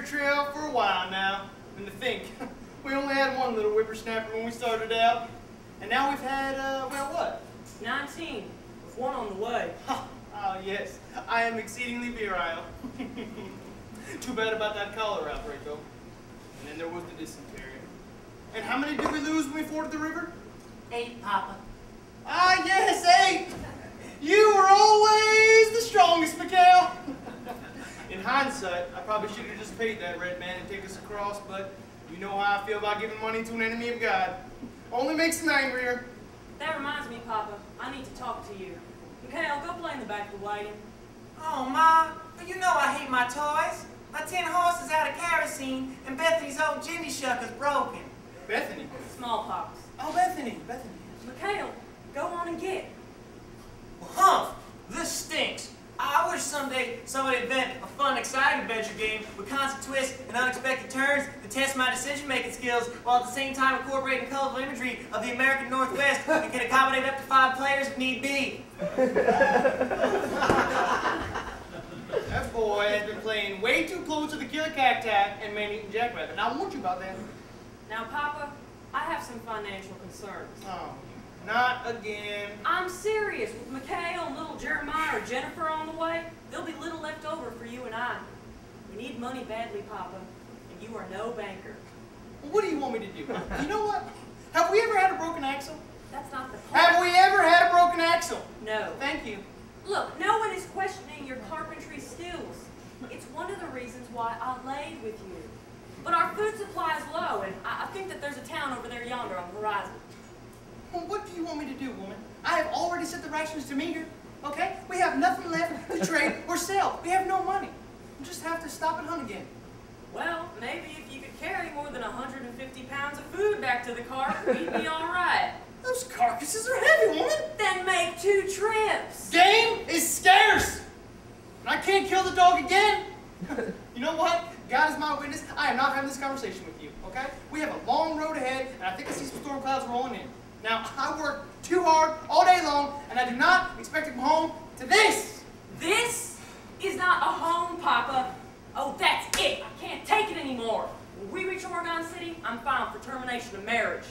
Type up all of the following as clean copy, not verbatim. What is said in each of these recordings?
Country Trail for a while now. And to think, we only had one little whippersnapper when we started out. And now we've had, well, what? 19, with one on the way. Oh, yes. I am exceedingly virile. Too bad about that cholera outbreak, though. And then there was the dysentery. And how many did we lose when we forded the river? 8, Papa. Ah, yes, 8! You were always the strongest, Mikhail. In hindsight, I probably should have just paid that red man and take us across, but you know how I feel about giving money to an enemy of God. Only makes him angrier. That reminds me, Papa, I need to talk to you. Mikhail, go play in the back of the wagon. Oh, Ma, you know I hate my toys. My tin horse is out of kerosene, and Bethany's old Jimmy shuck is broken. Bethany? Smallpox. Oh, Bethany. Mikhail, go on and get. Humph! This stinks. I wish someday somebody would invent a fun, exciting adventure game with constant twists and unexpected turns to test my decision-making skills while at the same time incorporating colorful imagery of the American Northwest and can accommodate up to 5 players if need be. That boy has been playing way too close to the killer cacti and man-eating jackrabbit. And I warned you about that. Now, Papa, I have some financial concerns. Oh, not again. I'm serious. With Mikhail and little Jeremiah or Jennifer on the way, there'll be little left over for you and I. We need money badly, Papa, and you are no banker. Well, what do you want me to do? You know what? Have we ever had a broken axle? That's not the point. Have we ever had a broken axle? No. Thank you. Look, no one is questioning your carpentry skills. It's one of the reasons why I laid with you. But our food supply is low, and I think that there's a town over there yonder on the horizon. Well, what do you want me to do, woman? I have already set the rations to meter, okay? We have nothing left to trade or sell. We have no money. We just have to stop and hunt again. Well, maybe if you could carry more than 150 pounds of food back to the cart, we'd be all right. Those carcasses are heavy, woman. Then make 2 trips. Game is scarce. And I can't kill the dog again. You know what? God is my witness. I am not having this conversation with you, okay? We have a long road ahead, and I think I see some storm clouds rolling in. Now, I work too hard all day long, and I do not expect to come home to this. This is not a home, Papa. Oh, that's it. I can't take it anymore. When we reach Oregon City, I'm filed for termination of marriage.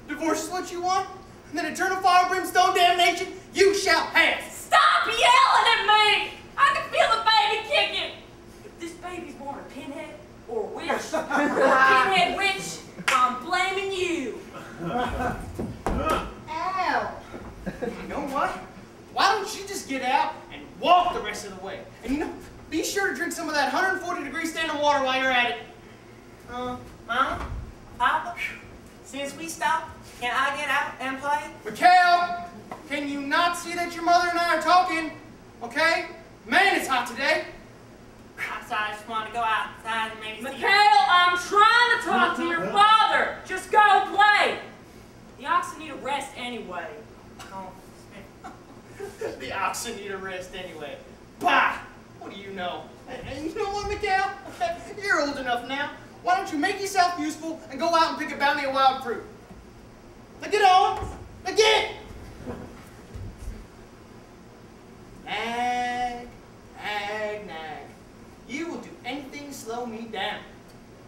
Divorce is what you want? And then eternal fire and brimstone damnation you shall have. Stop yelling at me! I can feel the baby kicking. If this baby's born a pinhead or a witch, or a pinhead witch, I'm blaming you. Ow! You know what? Why don't you just get out and walk the rest of the way? And you know, be sure to drink some of that 140-degree standing water while you're at it. Mama? Papa? Since we stopped, can I get out and play? Mikhail, can you not see that your mother and I are talking? Okay? Man, it's hot today. I'm sorry, I just want to go outside and maybe Mikhail, I'm trying to talk to your father. Just go play. The oxen need a rest anyway. Oh, The oxen need a rest anyway. Bah! What do you know? And you know what, Mikhail? You're old enough now. Why don't you make yourself useful and go out and pick a bounty of wild fruit? Now get on! Now get! Nag, nag, nag. You will do anything to slow me down.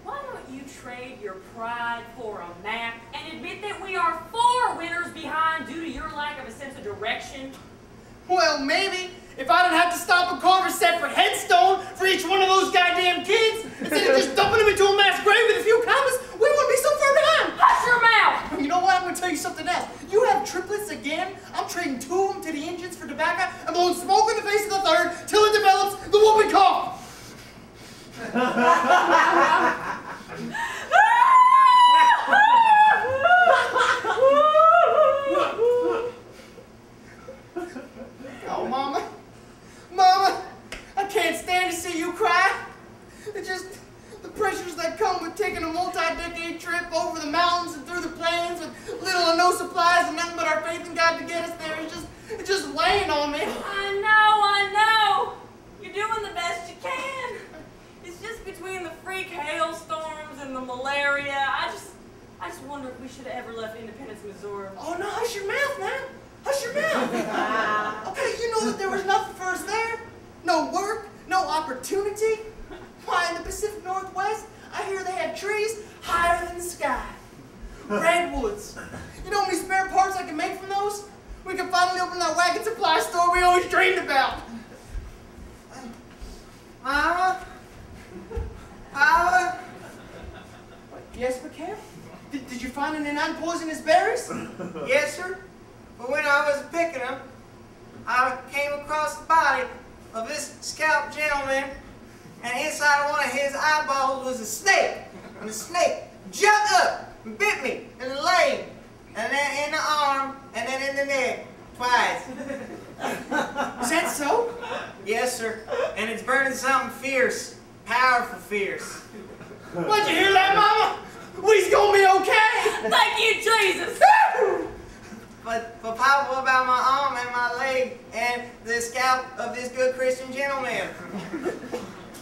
Why don't you trade your pride for a map and admit that we are 4 winters behind due to your lack of a sense of direction? Well, maybe if I didn't have to stop and carve a separate headstone for each one of those goddamn kids, instead of just dumping them into a mass grave with a few commas, we wouldn't be so far behind. Hush your mouth! You know what? I'm going to tell you something else. You have triplets again. I'm trading 2 of them to the Indians for tobacco and blowing smoke in the face of the third till it develops the whooping cough. Oh, Mama. Mama, I can't stand to see you cry. It's just the pressures that come with taking a multi-decade trip over the mountains and through the plains with little or no supplies and nothing but our faith in God to get us there. It's just weighing on me. I know. You're doing the best you can. It's just between the freak hailstorms and the malaria. I just wonder if we should have ever left Independence, Missouri. Oh, no, hush your mouth, man. Hush your mouth. Okay, you know that there was nothing for us there. No work, no opportunity. Why, in the Pacific Northwest, finally open that wagon supply store we always dreamed about. Mama? Mama? Yes, Mikhail? Did you find any non-poisonous berries? Yes, sir. But when I was picking them, I came across the body of this scalp gentleman, and inside of one of his eyeballs was a snake. And the snake jumped up and bit me in the leg, and then in the arm, and then in the neck, twice. Is that so? Yes, sir. And it's burning something fierce, powerful fierce. Why'd you hear that, Mama? We's gonna be okay! Thank you, Jesus! But Papa, what about my arm and my leg and the scalp of this good Christian gentleman?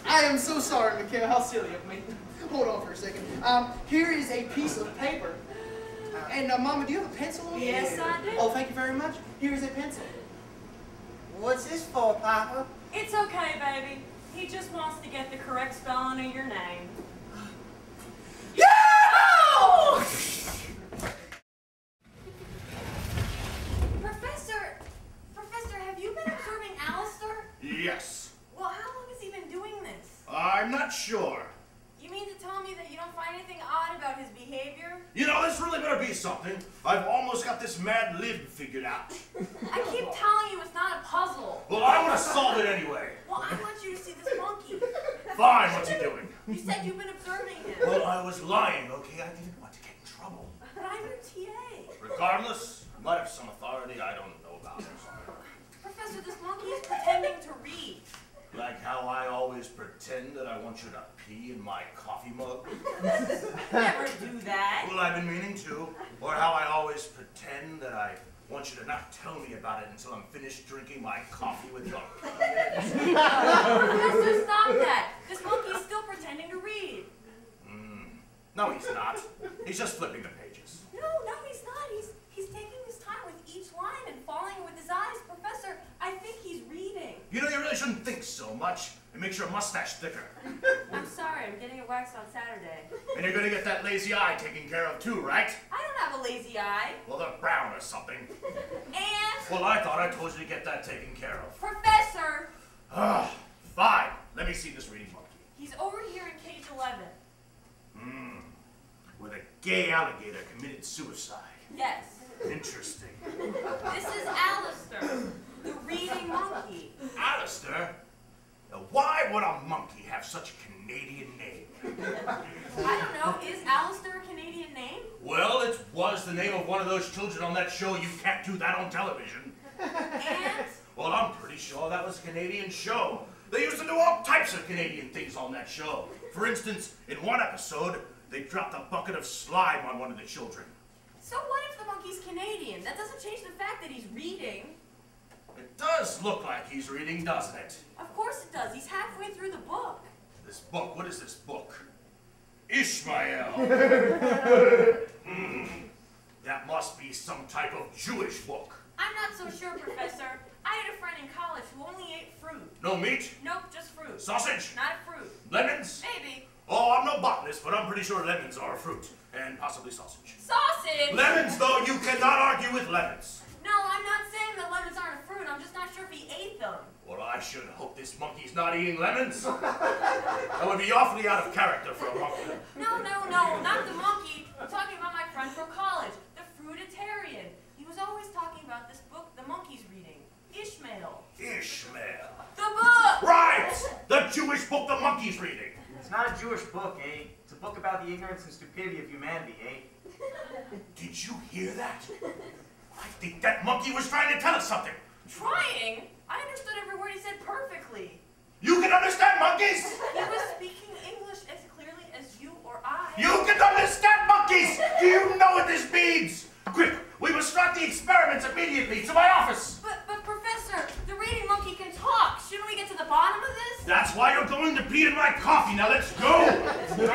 I am so sorry, Mikhail. How silly of me. Hold on for a second. Here is a piece of paper. And, Mama, do you have a pencil on Yes, here? I do. Oh, thank you very much. Here is a pencil. What's this for, Papa? It's okay, baby. He just wants to get the correct spelling of your name. Yeah! Professor, have you been observing Alistair? Yes. Well, how long has he been doing this? I'm not sure. You mean to tell me that you don't find anything odd about his behavior? You know, this really better be something. I've almost got this mad lib figured out. I keep telling you it's not a puzzle. Well, I want to solve it anyway. Well, I want you to see this monkey. Fine, what's he doing? You said you've been observing him. Well, I was lying, okay? I didn't want to get in trouble. But I'm your TA. Regardless, I might have some authority I don't know about. Professor, this monkey is pretending to read. Like how I always pretend that I want you to pee in my coffee mug. Never do that. Well, I've been meaning to. Or how I always pretend that I want you to not tell me about it until I'm finished drinking my coffee with your Professor, stop that. This monkey is still pretending to read. No, he's not. He's just flipping the pages. No, he's not. He's taking his time with each line and following it with his eyes. Professor, I think he's reading. You know, you really shouldn't think so much. It makes your mustache thicker. I'm sorry, I'm getting it waxed on Saturday. And you're gonna get that lazy eye taken care of too, right? I don't have a lazy eye. Well, they're brown or something. And? Well, I thought I told you to get that taken care of. Professor! Fine. Let me see this reading monkey. He's over here in cage 11. Where the gay alligator committed suicide. Yes. Interesting. This is Alistair, the reading monkey. Alistair? Now, why would a monkey have such a Canadian name? I don't know, is Alistair a Canadian name? Well, it was the name of one of those children on that show You Can't Do That on Television. And? Well, I'm pretty sure that was a Canadian show. They used to do all types of Canadian things on that show. For instance, in one episode, they dropped a bucket of slime on one of the children. So what if the monkey's Canadian? That doesn't change the fact that he's reading. It does look like he's reading, doesn't it? Of course it does. He's halfway through the book. This book, what is this book? Ishmael. That must be some type of Jewish book. I'm not so sure, Professor. I had a friend in college who only ate fruit. No meat? Nope, just fruit. Sausage? Not a fruit. Lemons? Maybe. Oh, I'm no botanist, but I'm pretty sure lemons are a fruit. And possibly sausage. Sausage! Lemons, though, you cannot argue with lemons. No, I'm not saying that lemons aren't a fruit. I'm just not sure if he ate them. Well, I should hope this monkey's not eating lemons. That would be awfully out of character for a monkey. No, not the monkey. I'm talking about my friend from college, the fruitarian. He was always talking about this book the monkey's reading, Ishmael. Ishmael. The book! Right! The Jewish book the monkey's reading. It's not a Jewish book, eh? It's a book about the ignorance and stupidity of humanity, eh? Did you hear that? I think that monkey was trying to tell us something. Trying? I understood every word he said perfectly. You can understand monkeys? He was speaking English as clearly as you or I. You can understand monkeys! Do you know what this means? Quick, we must start the experiments immediately. To my office. But Professor, the reading monkey can talk. Shouldn't we get to the bottom of this? That's why you're going to pee in my coffee. Now let's go. Look,